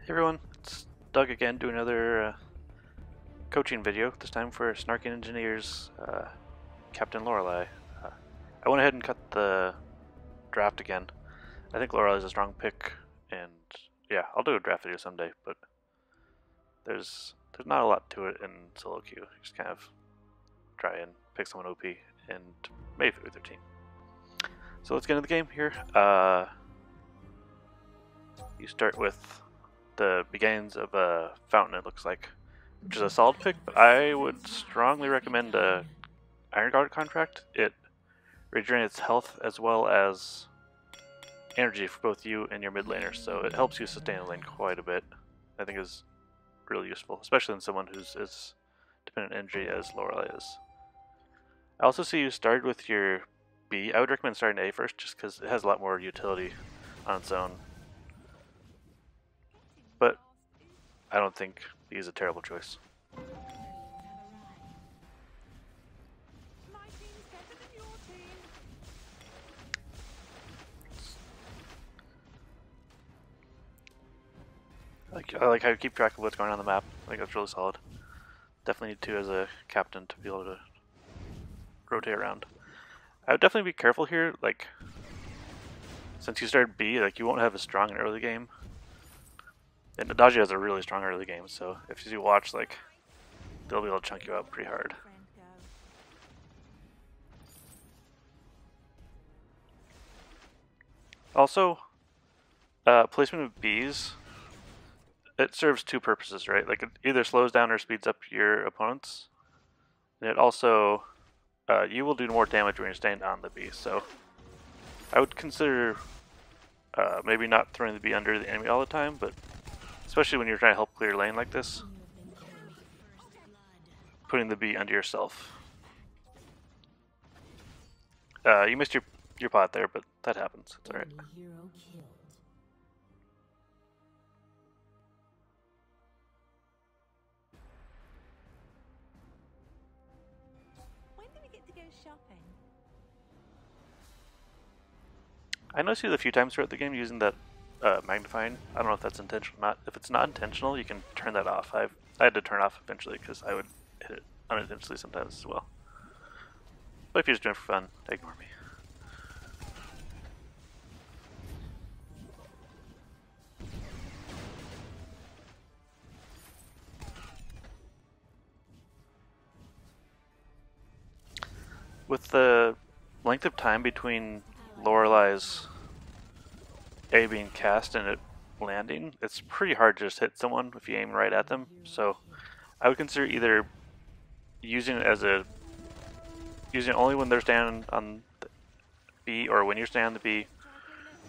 Hey everyone, it's Doug again doing another coaching video, this time for SnarkyEng's Captain Lorelai. I went ahead and cut the draft again. I think Lorelai is a strong pick, and yeah, I'll do a draft video someday, but there's not a lot to it in solo queue. You just kind of try and pick someone OP and maybe fit with their team. So let's get into the game here. You start with the beginnings of a fountain, it looks like, which is a solid pick, but I would strongly recommend a Iron Guard contract. It regenerates health as well as energy for both you and your mid laner, so it helps you sustain the lane quite a bit. I think is really useful, especially in someone who's as dependent on energy as Lorelai is. I also see you started with your B. I would recommend starting A first, just because it has a lot more utility on its own. But I don't think B is a terrible choice. I like how you keep track of what's going on the map. I think that's really solid. Definitely need to as a captain to be able to rotate around. I would definitely be careful here, like, since you started B, like, you won't have as strong an early game. And Adagio has a really strong early game, so if you watch, like, they'll be able to chunk you out pretty hard. Also, placement of Bs, it serves two purposes, right? Like, it either slows down or speeds up your opponents. And it also, you will do more damage when you're staying on the B, so I would consider maybe not throwing the B under the enemy all the time, but especially when you're trying to help clear lane like this, putting the B under yourself. You missed your pot there, but that happens. It's alright. When do we get to go shopping? I noticed you a few times throughout the game using that magnifying. I don't know if that's intentional or not. If it's not intentional, you can turn that off. I had to turn it off eventually because I would hit it unintentionally sometimes as well. But if you're just doing it for fun, ignore me. With the length of time between Lorelai's A being cast and it landing, it's pretty hard to just hit someone if you aim right at them. So I would consider either using it as using it only when they're standing on the B or when you're standing on the B,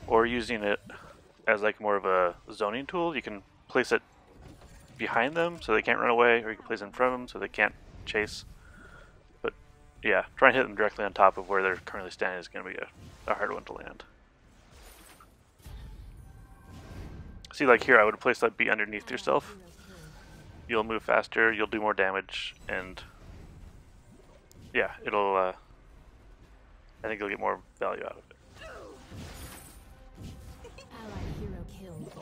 or using it as like more of a zoning tool. You can place it behind them so they can't run away, or you can place it in front of them so they can't chase. But yeah, trying to hit them directly on top of where they're currently standing is going to be a hard one to land. See, like here, I would place that B underneath yourself. You'll move faster, you'll do more damage, and yeah, it'll, I think you'll get more value out of it. Allied hero killed.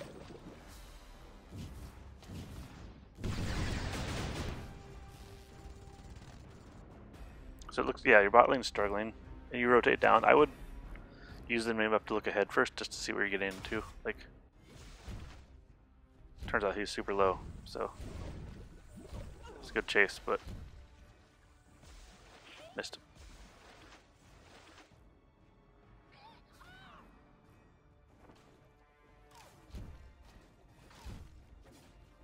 So it looks, yeah, your bot lane's struggling, and you rotate down. I would use the map to look ahead first, just to see where you're getting into. Like, turns out he's super low, so it's a good chase, but missed him.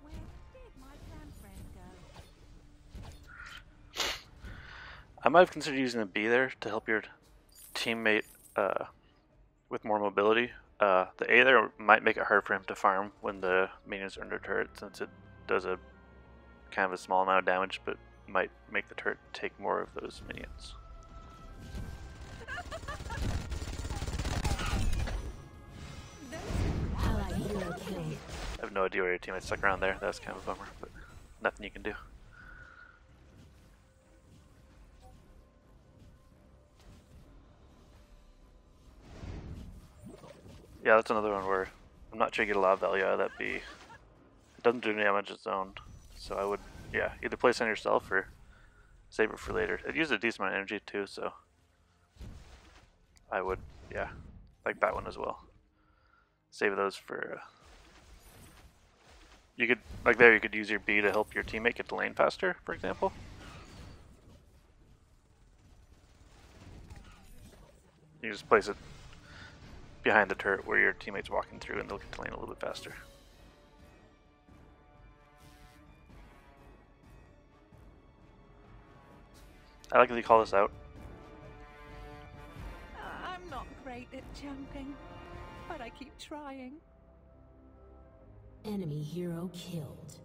Where did my grandfriend go? I might have considered using the B there to help your teammate with more mobility. The A there might make it hard for him to farm when the minions are under turret, since it does a kind of a small amount of damage, but might make the turret take more of those minions. Allied hero killed. I have no idea where your teammates stuck around there. That's kind of a bummer, but nothing you can do. Yeah, that's another one where I'm not sure you get a lot of value out of that B. It doesn't do any damage of its own, so I would, yeah, either place on yourself or save it for later. It uses a decent amount of energy too, so I would, yeah, like that one as well. Save those for. You could, like there, you could use your B to help your teammate get to lane faster, for example. You just place it behind the turret where your teammate's walking through and they'll get to lane a little bit faster. I like that you call this out. I'm not great at jumping, but I keep trying. Enemy hero killed.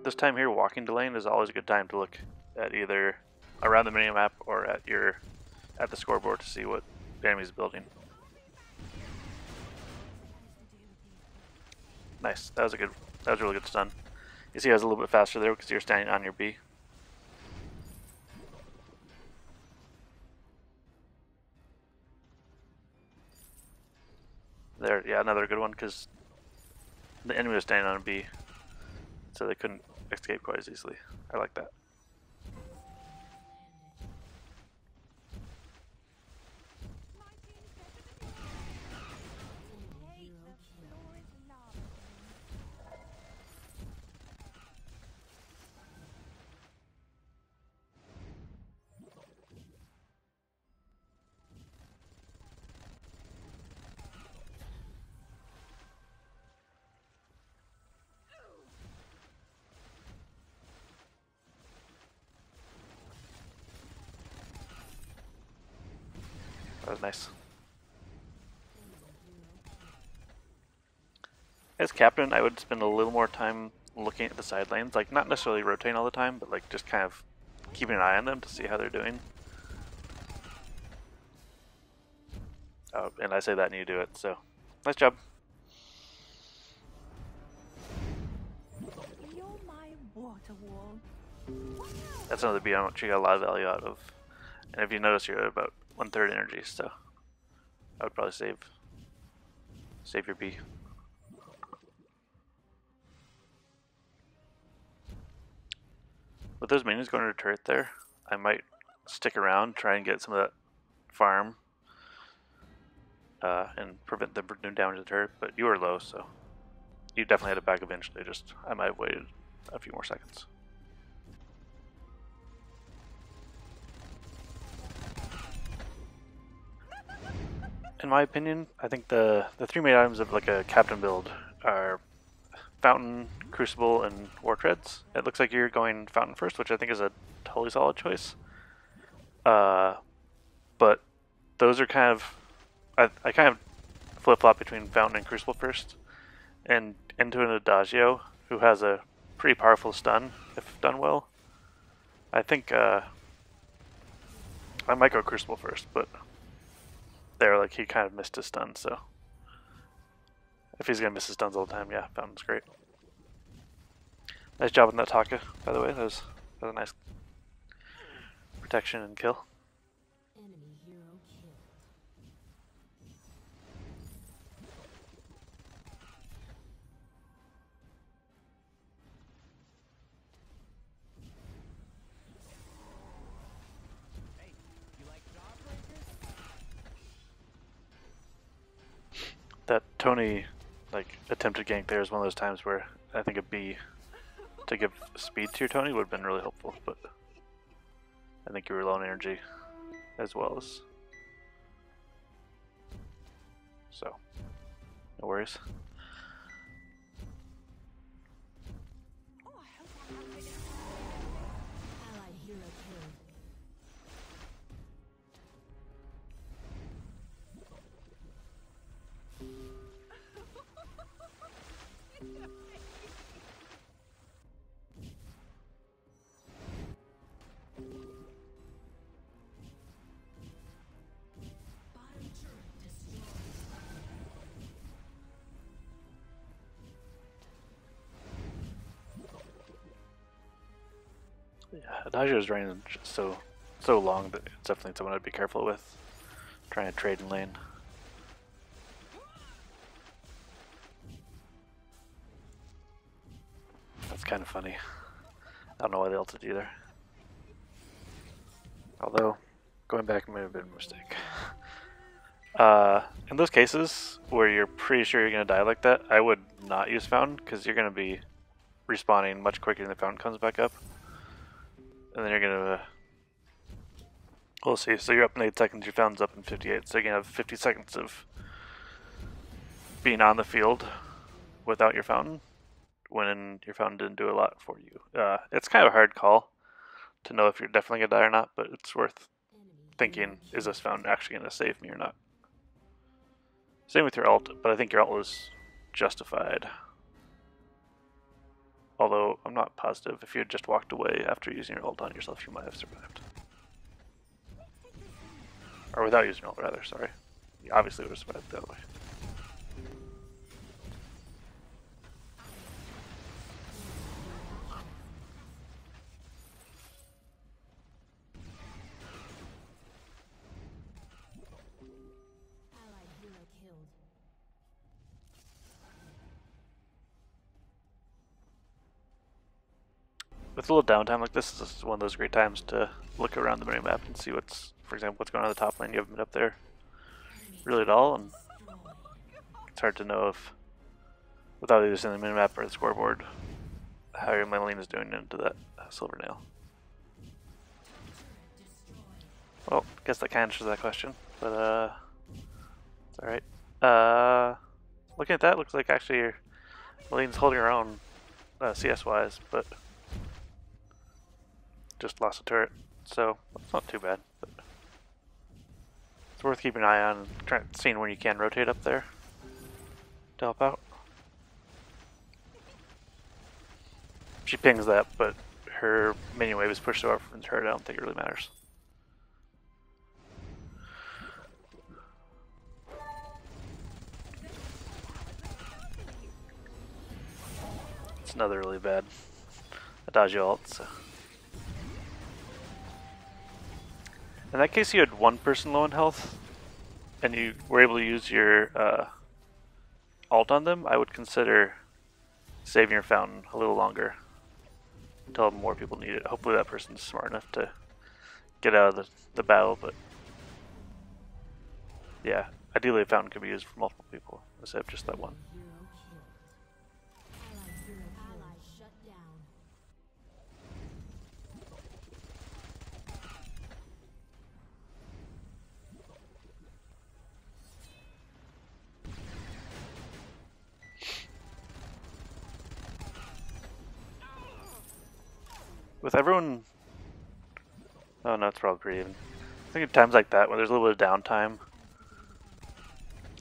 This time here, walking to lane is always a good time to look at either around the minimap or at the scoreboard to see what the enemy's building. Nice. That was really good stun. You see I was a little bit faster there because you're standing on your B. There, yeah, another good one because the enemy was standing on a B, so they couldn't escape quite as easily. I like that. That was nice. As captain, I would spend a little more time looking at the side lanes, like not necessarily rotating all the time, but like just kind of keeping an eye on them to see how they're doing. Oh, and I say that and you do it, so nice job. You're my water wall. That's another beat on which you got a lot of value out of. And if you notice, you're at about 1/3 energy, so I would probably save your B. With those minions going to the turret there, I might stick around, try and get some of that farm, and prevent them from doing damage to the turret. But you were low, so you definitely had it back eventually. Just I might have waited a few more seconds. In my opinion, I think the three main items of like a captain build are Fountain, Crucible, and War Treads. It looks like you're going Fountain first, which I think is a totally solid choice. But those are kind of I kind of flip-flop between Fountain and Crucible first, and into an Adagio who has a pretty powerful stun if done well. I think I might go Crucible first, but there, like, he kind of missed his stun, so if he's gonna miss his stuns all the time, yeah, Fountain's great. Nice job on that Taka, by the way. That was a nice protection and kill. Enemy hero killed. That Tony, like, attempted gank there is one of those times where I think a B to give speed to your Tony would have been really helpful, but I think you were low on energy as well as. So, no worries. Allied hero killed. Bottom turret destroyed. Yeah, Adagio's range is so long that it's definitely someone I'd be careful with. Trying to trade in lane. kind of funny. I don't know why they ulted either. Although, going back may have been a mistake. In those cases where you're pretty sure you're going to die like that, I would not use Fountain, because you're going to be respawning much quicker than the Fountain comes back up. And then you're going to... we'll see. So you're up in 8 seconds, your Fountain's up in 58. So you're going to have 50 seconds of being on the field without your Fountain, when your Fountain didn't do a lot for you. It's kind of a hard call to know if you're definitely going to die or not, but it's worth thinking, is this Fountain actually going to save me or not? Same with your ult, but I think your ult was justified. Although, I'm not positive. If you had just walked away after using your ult on yourself, you might have survived. Or without using your ult, rather, sorry. You obviously would have survived the other way. Allied hero killed. With a little downtime like this is one of those great times to look around the minimap and see what's, for example, what's going on in the top lane. You haven't been up there really at all, and it's hard to know if, without either seeing the minimap or the scoreboard, how your main lane is doing into that silver nail. Well, I guess that kind of answers that question, but it's alright. Looking at that, looks like actually your lane's holding her own CS-wise, but just lost a turret, so it's not too bad. But it's worth keeping an eye on, and seeing when you can rotate up there to help out. She pings that, but her minion wave is pushed so far from the turret, I don't think it really matters. It's another really bad Adagio ult, so. In that case, you had one person low in health, and you were able to use your ult on them. I would consider saving your Fountain a little longer until more people need it. Hopefully that person's smart enough to get out of the battle, but yeah, ideally a Fountain could be used for multiple people instead of just that one. Hero killed. Ally shut down. With everyone... oh no, it's probably pretty even. I think at times like that, when there's a little bit of downtime,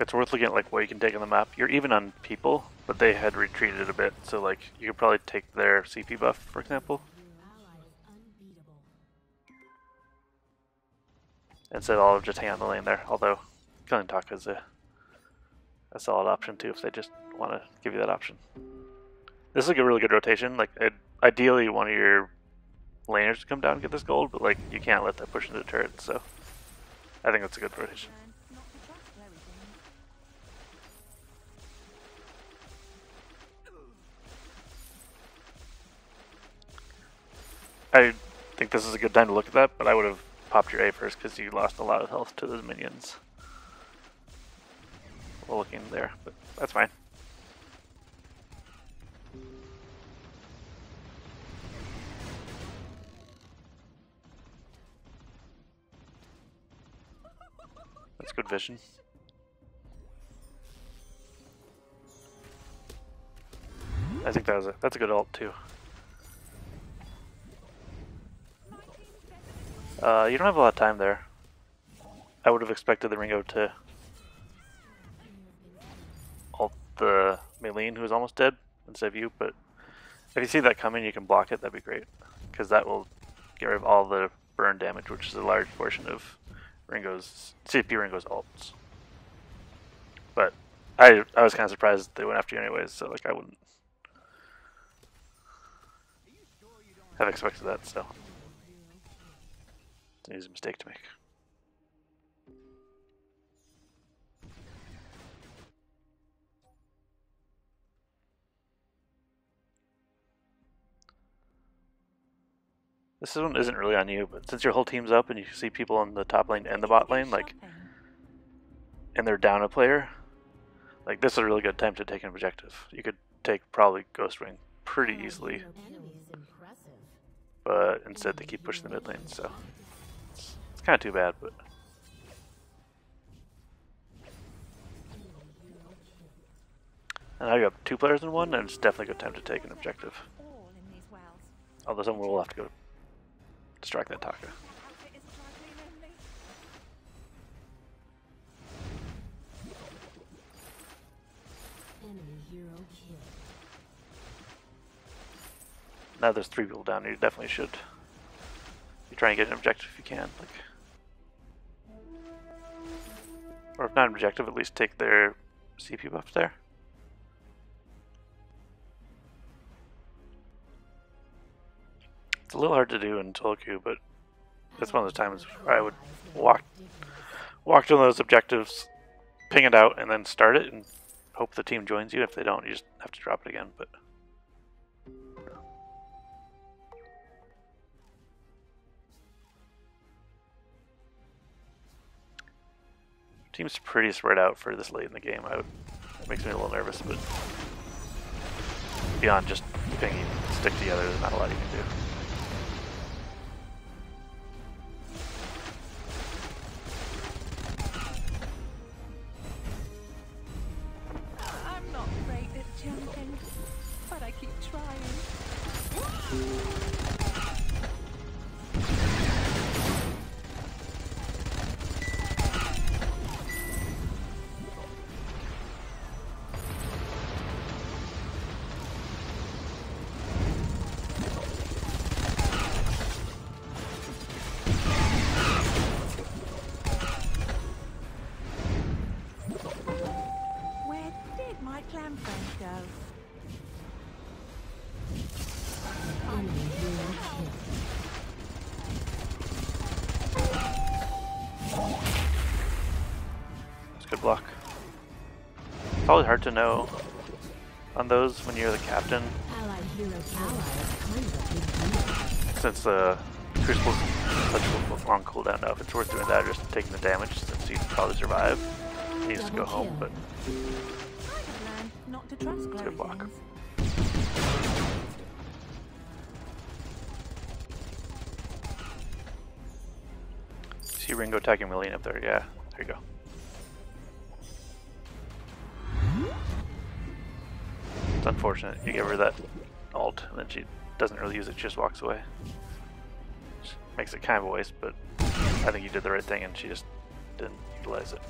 it's worth looking at like what you can take on the map. You're even on people, but they had retreated a bit, so like you could probably take their CP buff, for example, Your ally is unbeatable. instead of all of just hang on the lane there. Although killing Taka is a solid option too if they just want to give you that option. This is like a really good rotation. Like ideally, one of your laners to come down and get this gold, but like you can't let that push into the turret. So I think that's a good rotation. Not to trust everything. I think this is a good time to look at that, but I would have popped your A first because you lost a lot of health to those minions. While looking there, but that's fine. That's good vision. I think that's a good ult too. You don't have a lot of time there. I would have expected the Ringo to ult the Maylene, who is almost dead, instead of you, but if you see that coming, you can block it, that'd be great. Because that will get rid of all the burn damage, which is a large portion of CP Ringo's ults. But I was kind of surprised they went after you anyways, so like I wouldn't have expected that, so it's an easy mistake to make. This one isn't really on you, but since your whole team's up and you see people in the top lane and the bot lane, like, and they're down a player, like this is a really good time to take an objective. You could take probably Ghost Wing pretty easily, but instead they keep pushing the mid lane, so it's kind of too bad. But and now you have 2 players in one, and it's definitely a good time to take an objective. All in these wells. Although someone will have to go distract that Taka. Outfit is struggling only. Enemy hero kill. Now there's 3 people down. You definitely should be trying to get an objective if you can. Like, or if not an objective, at least take their CP buff there. It's a little hard to do in solo queue, but it's one of those times where I would walk to those objectives, ping it out, and then start it, and hope the team joins you. If they don't, you just have to drop it again. But team's pretty spread out for this late in the game. It makes me a little nervous, but beyond just pinging, stick together, there's not a lot you can do. I'm not great at jumping, but I keep trying. Where did my clam friend go? Enemy hero kill. It's good block. It's always hard to know on those when you're the captain, Allied hero kill. since the Crucible's such a long cooldown. Now, if it's worth doing that, or just taking the damage, since you'd probably survive, you just go home. But I have learned not to trust it's a good block. things. See Ringo attacking Milene up there. Yeah, there you go. It's unfortunate. You give her that ult, and then she doesn't really use it. She just walks away. Which makes it kind of a waste, but I think you did the right thing, and she just didn't utilize it.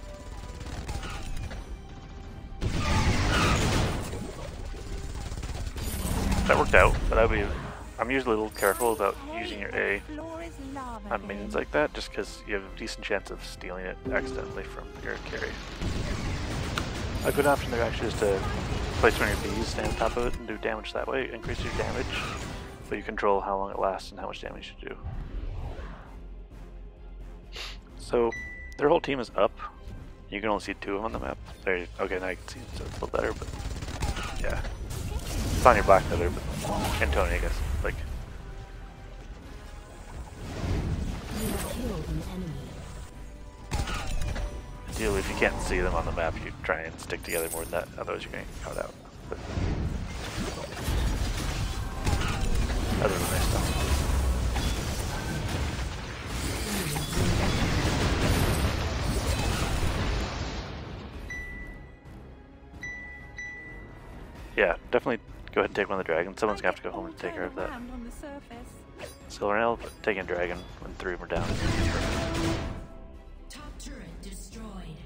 That worked out, but I'm usually a little careful about using your A Floor is lava on minions like that, just because you have a decent chance of stealing it accidentally from your carry. A good option there actually is to place one of your bees, stand on top of it, and do damage that way. Increase your damage, but you control how long it lasts and how much damage you do. So their whole team is up. You can only see 2 of them on the map. There, okay, now you can see them, so it's a little better, but yeah. It's on your black feather, but and Tony, I guess. Like, You have killed an enemy. ideally, if you can't see them on the map, you try and stick together more than that. Otherwise, you're going to get caught out. But other than nice stuff. Yeah, definitely go ahead and take one of the dragons. Someone's gonna have to go home and take care of that. On the surface. Silvernail, but taking a dragon when 3 of them are down. Top turret destroyed.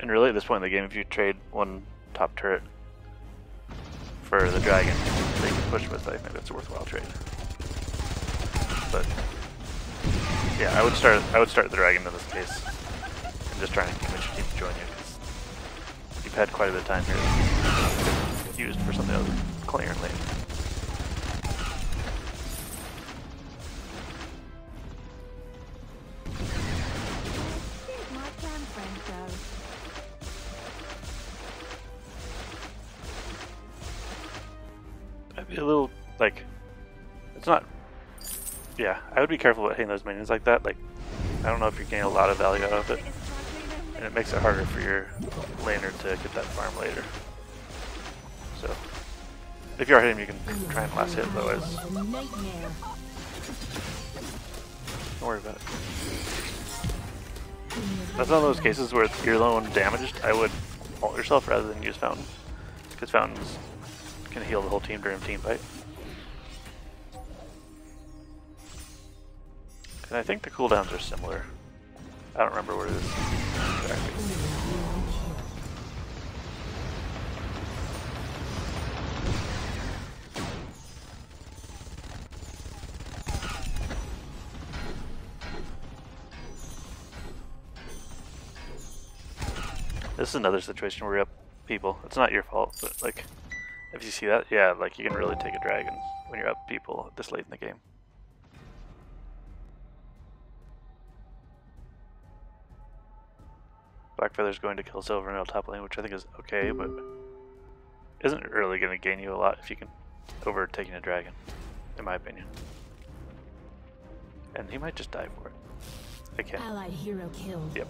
And really, at this point in the game, if you trade one top turret for the dragon that you can push with, I think that's a worthwhile trade. But yeah, I would start the dragon in this case, and just try and convince your team to join you, because you've had quite a bit of time here used for something other than clearing lane. Where did my clam friend go? I'd be a little, like, It's not. Yeah, I would be careful with hitting those minions like that. Like, I don't know if you're getting a lot of value out of it, and it makes it harder for your laner to get that farm later. So, if you are hitting him, you can try and last hit, otherwise, don't worry about it. That's one of those cases where if you're the one damaged, I would ult yourself rather than use Fountain, because Fountains can heal the whole team during a team fight. And I think the cooldowns are similar. I don't remember what it is exactly. This is another situation where you're up people. It's not your fault, but like, if you see that, yeah, like you can really take a dragon when you're up people this late in the game. Blackfeather's going to kill Silver in top lane, which I think is okay, but isn't really going to gain you a lot if you can overtaking a dragon, in my opinion. And he might just die for it. Again. Allied hero killed. Yep.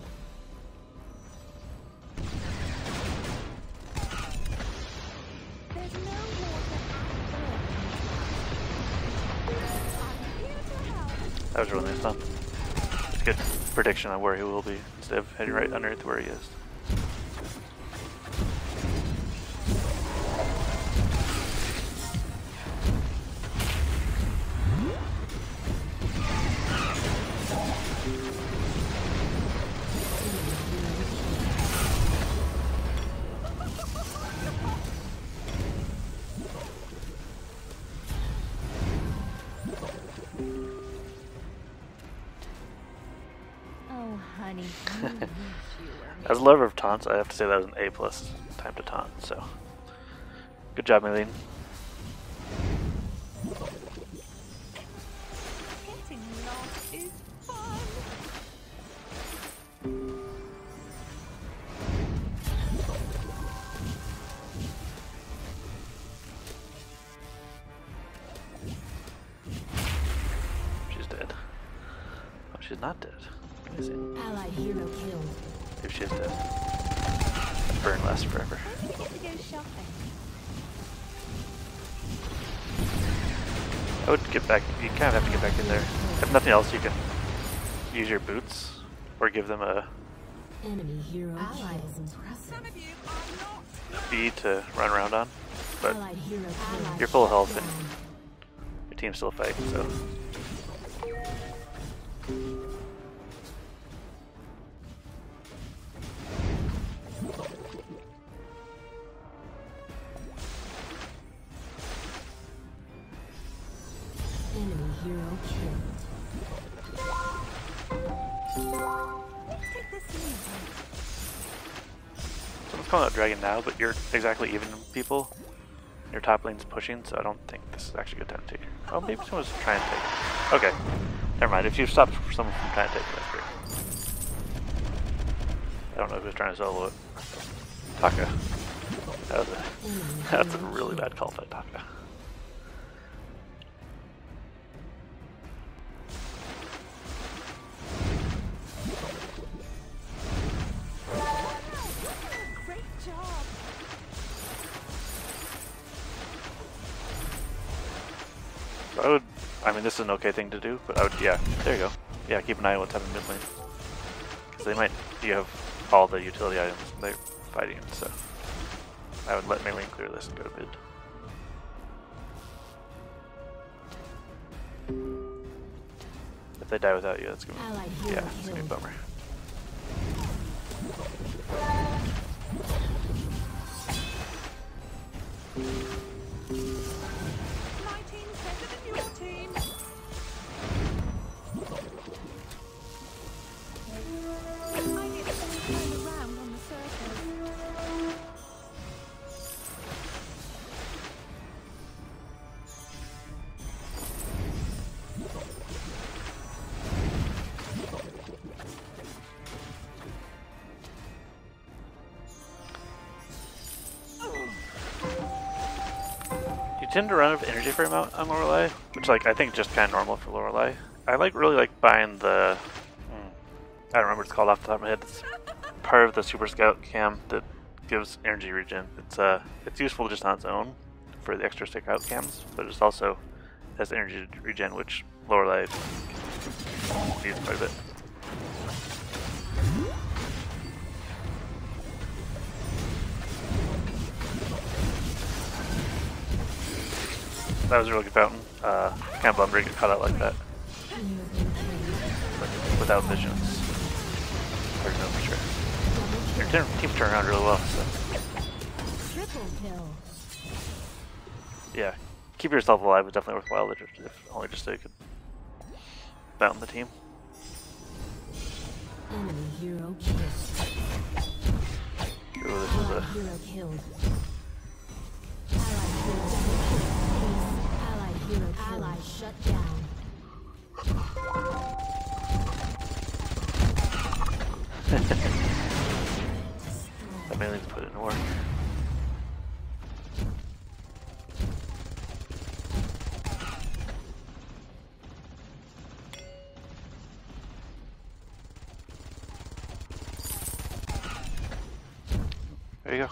There's no water I'm here to help. That was really nice done. It's a good prediction on where he will be instead of heading right underneath where he is. Oh, honey, you wish you were me. As a lover of taunts, I have to say that was an A+ time to taunt, so good job, Maylene. Getting lost is fun. She's dead. Oh, she's not dead. Let me see. Allied hero killed. If she is dead. That burn lasts forever. When do we get to go shopping? I would get back, you kind of have to get back in there. If nothing else, you can use your boots or give them a Enemy hero Allied. killed. Some of you are not. B to run around on, but Allied hero killed. you're full of health and your team's still fighting, so. Enemy hero killed. Let's take this easy. Someone's calling out Dragon now, but you're exactly even people. Your top lane's pushing, so I don't think this is actually a good time to take. Oh, maybe someone's trying to take it. Okay, never mind. If you stopped someone from trying to take it, that's great. I don't know who's trying to solo it. Taka. That's a really bad call by Taka. Great job. So I mean, this is an okay thing to do, but I would, yeah, there you go. Yeah, keep an eye on what's happening mid lane. Because they might, you have all the utility items they're fighting, so I would let my lane clear this and go to mid. If they die without you, that's gonna Allied be, hero yeah, it's gonna be a killed. bummer. My team's better than your team. I get all turned around on the surface. tend to run out of energy for amount on Lorelai, which like I think is just kind of normal for Lorelai. I really like buying the I don't remember what it's called off the top of my head. It's part of the Super Scout cam that gives energy regen. It's useful just on its own for the extra stick out cams, but it's also has energy regen, which Lorelai needs quite a bit. That was a really good fountain. Kind of bummed to get caught out like that. But without visions, hard to know for sure. Your team's turning around really well, so. Triple kill. Yeah, keep yourself alive is definitely worthwhile, if only just so you could fountain the team. Enemy hero killed. Ooh, this is a Hero killed. Allied hero killed. Ally shut down. I mainly put it in work. There you go.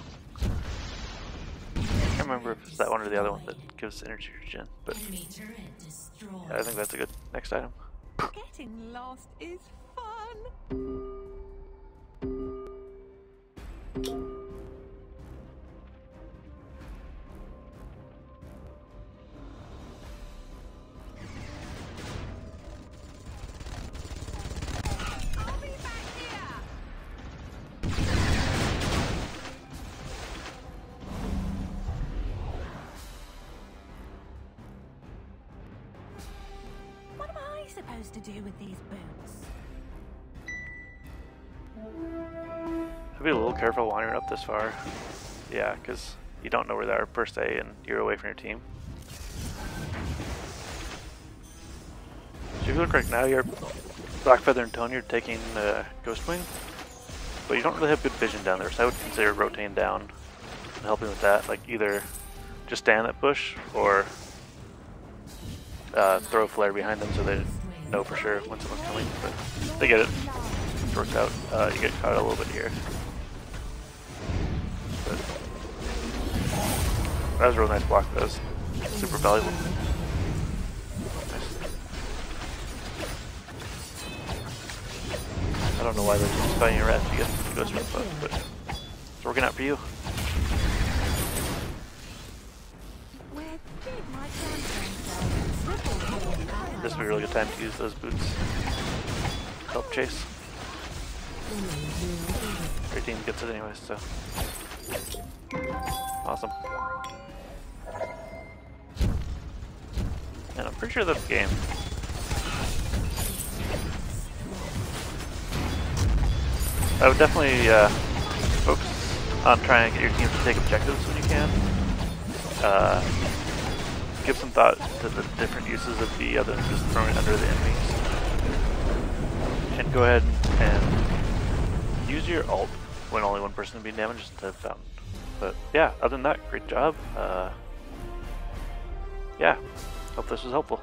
I can't remember if it's that one or the other one that gives energy regen, but yeah, I think that's a good next item. Getting lost is fun. I'll be back here. What am I supposed to do with these boots? Be a little careful wandering up this far. Yeah, because you don't know where they are per se, and you're away from your team. So if you look right now, you're Blackfeather and Tony are taking Ghost Wing, but you don't really have good vision down there, so I would consider rotating down and helping with that. Like either just stand in that bush or throw a flare behind them so they know for sure when someone's coming. But they get it. It works out. You get caught a little bit here. But that was a really nice block. That was super valuable. Nice. I don't know why they're just fighting a rat to get Ghost Wing, but it's working out for you. Where did my grandson go? This would be a really good time to use those boots. Help chase. Your team gets it anyways, so. Awesome. And I'm pretty sure that's the game. I would definitely focus on trying to get your team to take objectives when you can. Give some thought to the different uses of B other than just throwing it under the enemies. And go ahead and use your ult when only one person is being damaged instead of fountain. But yeah, other than that, great job. Yeah, hope this was helpful.